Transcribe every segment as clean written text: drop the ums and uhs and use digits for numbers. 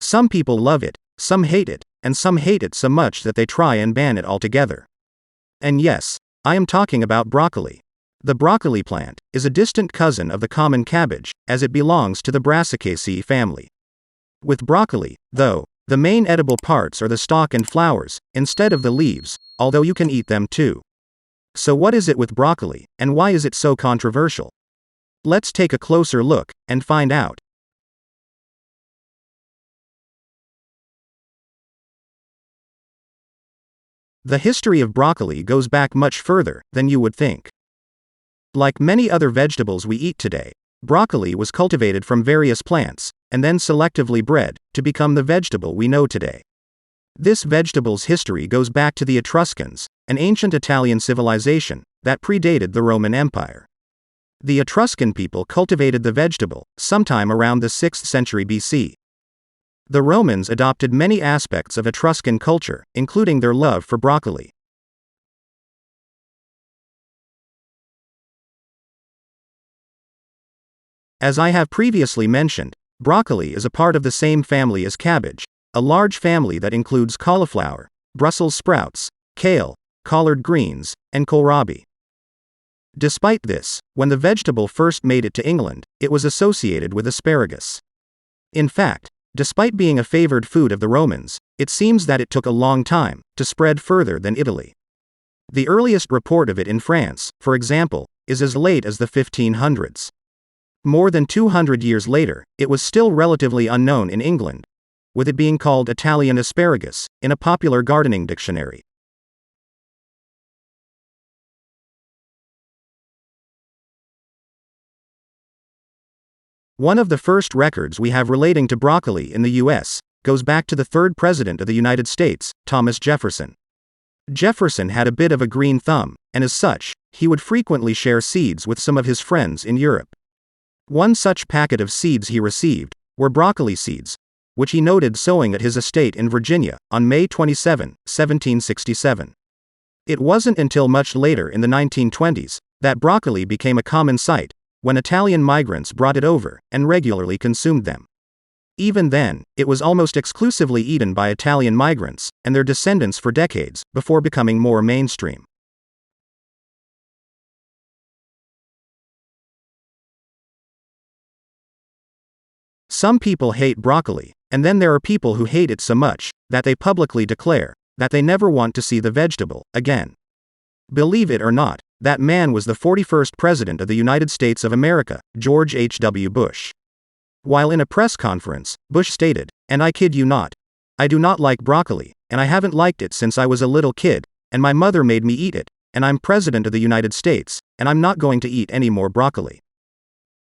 Some people love it, some hate it, and some hate it so much that they try and ban it altogether. And yes, I am talking about broccoli. The broccoli plant is a distant cousin of the common cabbage, as it belongs to the Brassicaceae family. With broccoli, though, the main edible parts are the stalk and flowers, instead of the leaves, although you can eat them too. So what is it with broccoli, and why is it so controversial? Let's take a closer look and find out. The history of broccoli goes back much further than you would think. Like many other vegetables we eat today, broccoli was cultivated from various plants, and then selectively bred to become the vegetable we know today. This vegetable's history goes back to the Etruscans, an ancient Italian civilization that predated the Roman Empire. The Etruscan people cultivated the vegetable sometime around the 6th century BC. The Romans adopted many aspects of Etruscan culture, including their love for broccoli. As I have previously mentioned, broccoli is a part of the same family as cabbage, a large family that includes cauliflower, Brussels sprouts, kale, collard greens, and kohlrabi. Despite this, when the vegetable first made it to England, it was associated with asparagus. In fact, despite being a favored food of the Romans, it seems that it took a long time to spread further than Italy. The earliest report of it in France, for example, is as late as the 1500s. More than 200 years later, it was still relatively unknown in England, with it being called Italian asparagus in a popular gardening dictionary. One of the first records we have relating to broccoli in the U.S. goes back to the third president of the United States, Thomas Jefferson. Jefferson had a bit of a green thumb, and as such, he would frequently share seeds with some of his friends in Europe. One such packet of seeds he received were broccoli seeds, which he noted sowing at his estate in Virginia on May 27, 1767. It wasn't until much later in the 1920s that broccoli became a common sight, when Italian migrants brought it over and regularly consumed them. Even then, it was almost exclusively eaten by Italian migrants and their descendants for decades before becoming more mainstream. Some people hate broccoli, and then there are people who hate it so much that they publicly declare that they never want to see the vegetable again. Believe it or not, that man was the 41st President of the United States of America, George H.W. Bush. While in a press conference, Bush stated, "And I kid you not, I do not like broccoli, and I haven't liked it since I was a little kid, and my mother made me eat it, and I'm President of the United States, and I'm not going to eat any more broccoli."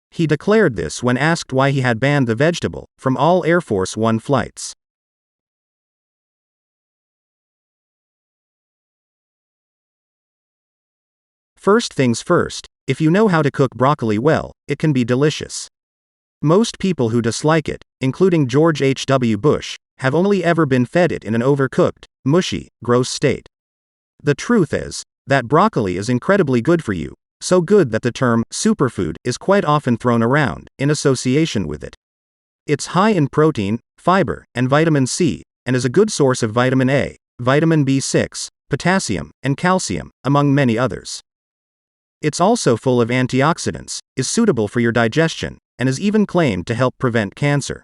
He declared this when asked why he had banned the vegetable from all Air Force One flights. First things first, if you know how to cook broccoli well, it can be delicious. Most people who dislike it, including George H.W. Bush, have only ever been fed it in an overcooked, mushy, gross state. The truth is that broccoli is incredibly good for you, so good that the term superfood is quite often thrown around in association with it. It's high in protein, fiber, and vitamin C, and is a good source of vitamin A, vitamin B6, potassium, and calcium, among many others. It's also full of antioxidants, is suitable for your digestion, and is even claimed to help prevent cancer.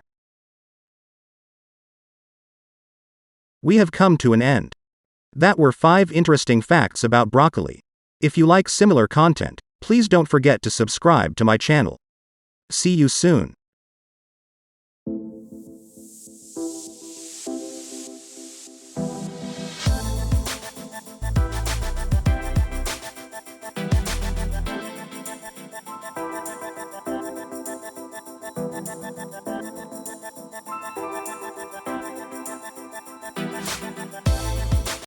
We have come to an end. That were 5 interesting facts about broccoli. If you like similar content, please don't forget to subscribe to my channel. See you soon.